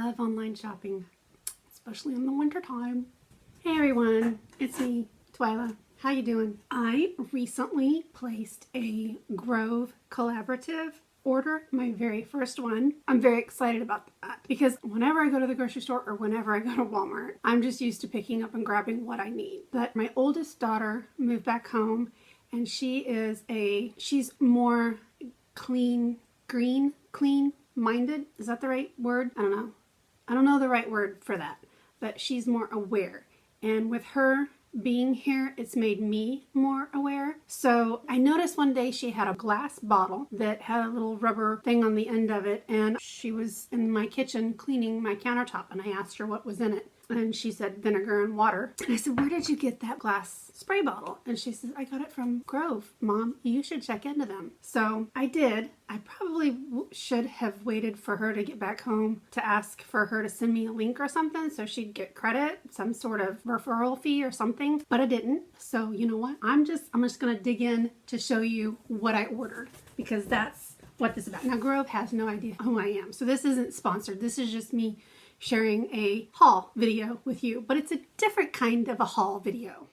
love online shopping, especially in the winter time. Hey everyone, it's me, Twila. How you doing? I recently placed a Grove collaborative order, my very first one. I'm very excited about that because whenever I go to the grocery store or whenever I go to Walmart, I'm just used to picking up and grabbing what I need. But my oldest daughter moved back home and she's more clean-minded. Is that the right word? I don't know. I don't know the right word for that, but she's more aware. And with her being here, it's made me more aware. So I noticed one day she had a glass bottle that had a little rubber thing on the end of it, and she was in my kitchen cleaning my countertop, and I asked her what was in it. And she said vinegar and water. And I said, where did you get that glass spray bottle? And she said, I got it from Grove. Mom, you should check into them. So I did. I probably should have waited for her to get back home to ask for her to send me a link or something so she'd get credit, some sort of referral fee or something, but I didn't. So you know what? I'm just going to dig in to show you what I ordered because that's what this is about. Now Grove has no idea who I am. So this isn't sponsored. This is just me sharing a haul video with you, but it's a different kind of a haul video.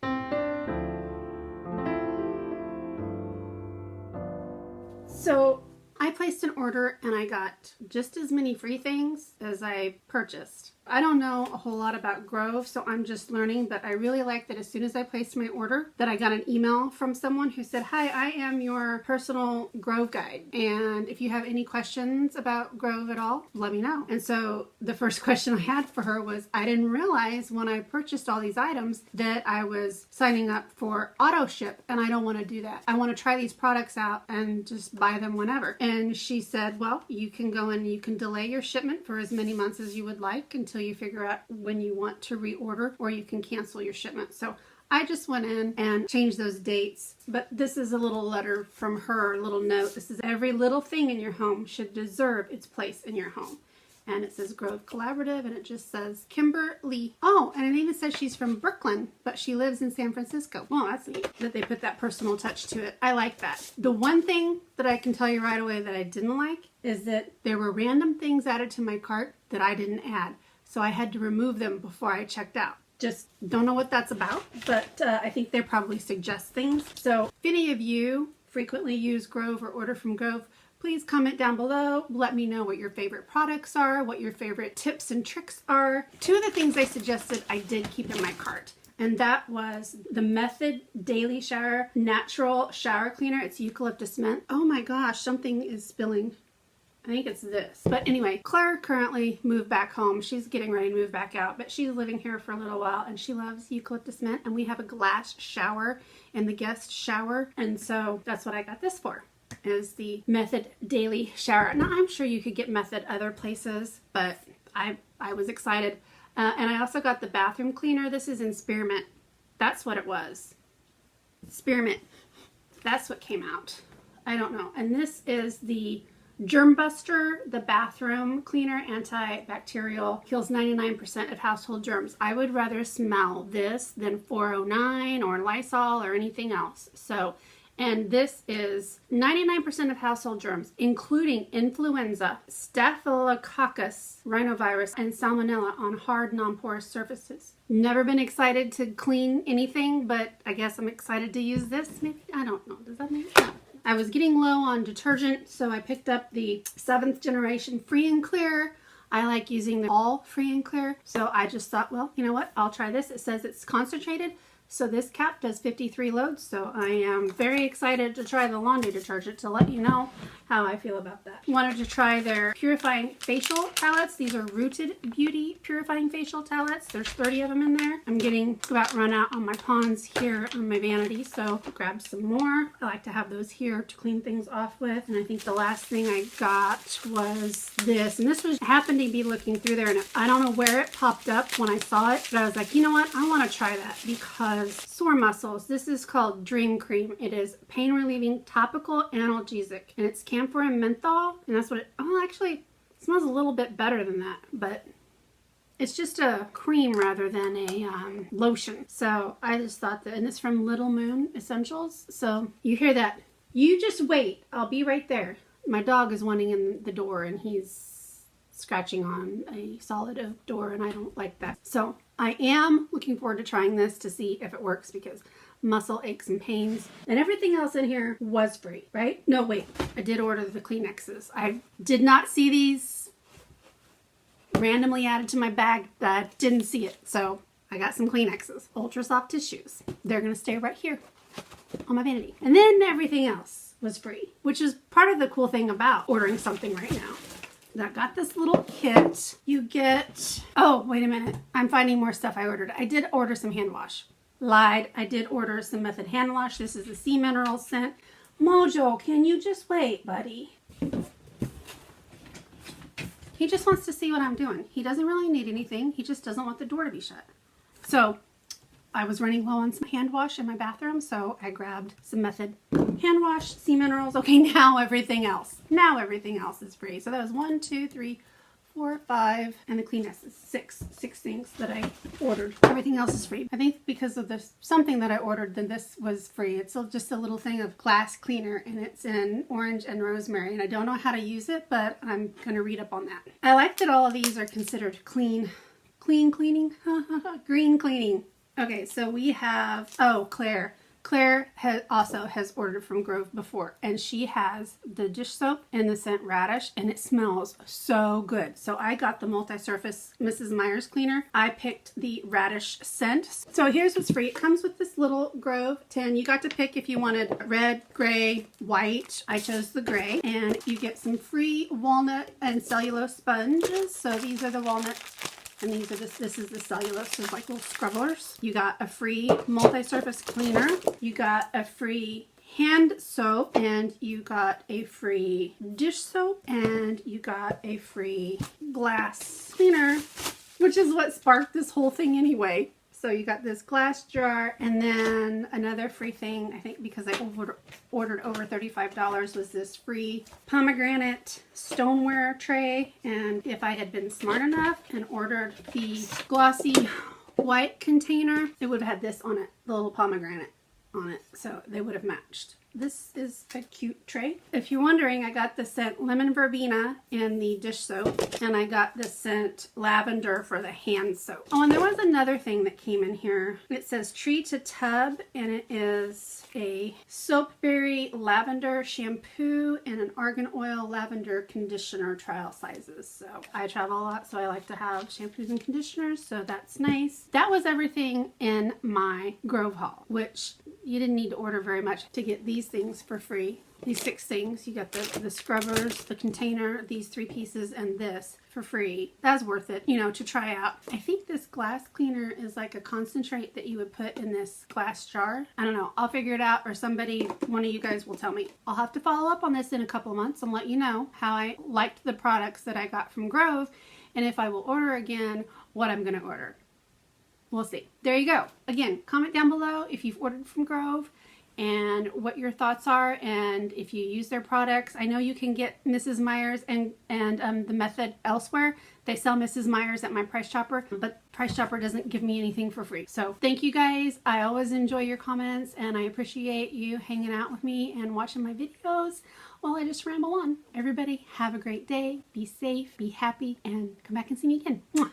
So I placed an order and I got just as many free things as I purchased. I don't know a whole lot about Grove, so I'm just learning, but I really like that as soon as I placed my order that I got an email from someone who said, hi, I am your personal Grove guide, and if you have any questions about Grove at all, let me know. And so the first question I had for her was, I didn't realize when I purchased all these items that I was signing up for auto ship, and I don't want to do that. I want to try these products out and just buy them whenever. And she said, well, you can go and you can delay your shipment for as many months as you would like until you figure out when you want to reorder, or you can cancel your shipment. So I just went in and changed those dates. But this is a little letter from her, a little note. This is every little thing in your home should deserve its place in your home. And it says Grove Collaborative, and it just says Kimberly. Oh, and it even says she's from Brooklyn, but she lives in San Francisco. Well, that's neat that they put that personal touch to it. I like that. The one thing that I can tell you right away that I didn't like is that there were random things added to my cart that I didn't add. So I had to remove them before I checked out. Just don't know what that's about, but I think they probably suggest things. So if any of you frequently use Grove or order from Grove, please comment down below. Let me know what your favorite products are, what your favorite tips and tricks are. Two of the things they suggested I did keep in my cart, and that was the Method Daily Shower Natural Shower Cleaner. It's eucalyptus mint. Oh my gosh, something is spilling. I think it's this. But anyway, Claire currently moved back home. She's getting ready to move back out, but she's living here for a little while and she loves eucalyptus mint, and we have a glass shower in the guest shower, and so that's what I got this for, is the Method Daily Shower. Now I'm sure you could get Method other places, but I was excited. And I also got the bathroom cleaner. This is in spearmint. That's what it was. Spearmint. That's what came out. I don't know. And this is the Germ Buster, the bathroom cleaner, antibacterial, kills 99% of household germs. I would rather smell this than 409 or Lysol or anything else. So, and this is 99% of household germs, including influenza, staphylococcus, rhinovirus, and salmonella on hard, non-porous surfaces. Never been excited to clean anything, but I guess I'm excited to use this. Maybe, I don't know. Does that make sense? I was getting low on detergent, so I picked up the 7th generation Free and Clear. I like using the all Free and Clear, so I just thought, well, you know what? I'll try this. It says it's concentrated, so this cap does 53 loads, so I am very excited to try the laundry detergent to let you know how I feel about that. Wanted to try their purifying facial towelettes. These are Rooted Beauty purifying facial towelettes. There's 30 of them in there. I'm getting about run out on my Pond's here on my vanity, so I'll grab some more. I like to have those here to clean things off with. And I think the last thing I got was this, and this was happened to be looking through there, and I don't know where it popped up when I saw it, but I was like, you know what? I want to try that because sore muscles. This is called Dream Cream. It is pain relieving topical analgesic, and it's camphor and menthol, and that's what it, oh, actually it smells a little bit better than that, but it's just a cream rather than a lotion. So I just thought that, and it's from Little Moon Essentials. So you hear that, you just wait, I'll be right there. My dog is wanting in the door and he's scratching on a solid oak door, and I don't like that. So I am looking forward to trying this to see if it works, because muscle aches and pains and everything else in here was free, right? No, wait, I did order the Kleenexes. I did not see these randomly added to my bag. I didn't see it, so I got some Kleenexes, ultra soft tissues. They're gonna stay right here on my vanity. And then everything else was free, which is part of the cool thing about ordering something right now. I got this little kit. You get, oh, wait a minute. I'm finding more stuff I ordered. I did order some hand wash. Lied. I did order some Method hand wash. This is the Sea Mineral scent. Mojo, can you just wait, buddy? He just wants to see what I'm doing. He doesn't really need anything. He just doesn't want the door to be shut. So I was running low on some hand wash in my bathroom, so I grabbed some Method hand wash, Sea Minerals. Okay, now everything else. Now everything else is free. So that was 1, 2, 3, 4, 5, and the Kleenexes, six things that I ordered. Everything else is free. I think because of this something that I ordered, then this was free. It's just a little thing of glass cleaner, and it's in orange and rosemary, and I don't know how to use it, but I'm gonna read up on that. I like that all of these are considered clean cleaning, green cleaning. Okay, so we have, oh, Claire. Claire also has ordered from Grove before, and she has the dish soap in the scent Radish, and it smells so good. So I got the multi-surface Mrs. Meyer's cleaner. I picked the Radish scent. So here's what's free. It comes with this little Grove tin. You got to pick if you wanted red, gray, white. I chose the gray, and you get some free walnut and cellulose sponges. So these are the walnut, and these are this is the cellulose, so like little scrubblers. You got a free multi-surface cleaner. You got a free hand soap, and you got a free dish soap, and you got a free glass cleaner, which is what sparked this whole thing anyway. So you got this glass jar, and then another free thing, I think because I ordered over $35, was this free pomegranate stoneware tray. And if I had been smart enough and ordered the glossy white container, it would have had this on it, the little pomegranate on it, so they would have matched. This is a cute tray. If you're wondering, I got the scent Lemon Verbena in the dish soap, and I got the scent Lavender for the hand soap. Oh, and there was another thing that came in here. It says Tree to Tub, and it is a soapberry lavender shampoo and an argan oil lavender conditioner, trial sizes. So I travel a lot, so I like to have shampoos and conditioners, so that's nice. That was everything in my Grove haul, which you didn't need to order very much to get these things for free. These 6 things. You got the scrubbers, the container, these 3 pieces, and this for free. That's worth it, you know, to try out. I think this glass cleaner is like a concentrate that you would put in this glass jar. I don't know. I'll figure it out, or somebody, one of you guys will tell me. I'll have to follow up on this in a couple of months and let you know how I liked the products that I got from Grove, and if I will order again, what I'm going to order. We'll see. There you go. Again, comment down below if you've ordered from Grove and what your thoughts are, and if you use their products. I know you can get Mrs. Meyer's and the Method elsewhere. They sell Mrs. Meyer's at my Price Chopper, but Price Chopper doesn't give me anything for free. So thank you guys. I always enjoy your comments, and I appreciate you hanging out with me and watching my videos while I just ramble on. Everybody have a great day. Be safe, be happy, and come back and see me again. Mwah.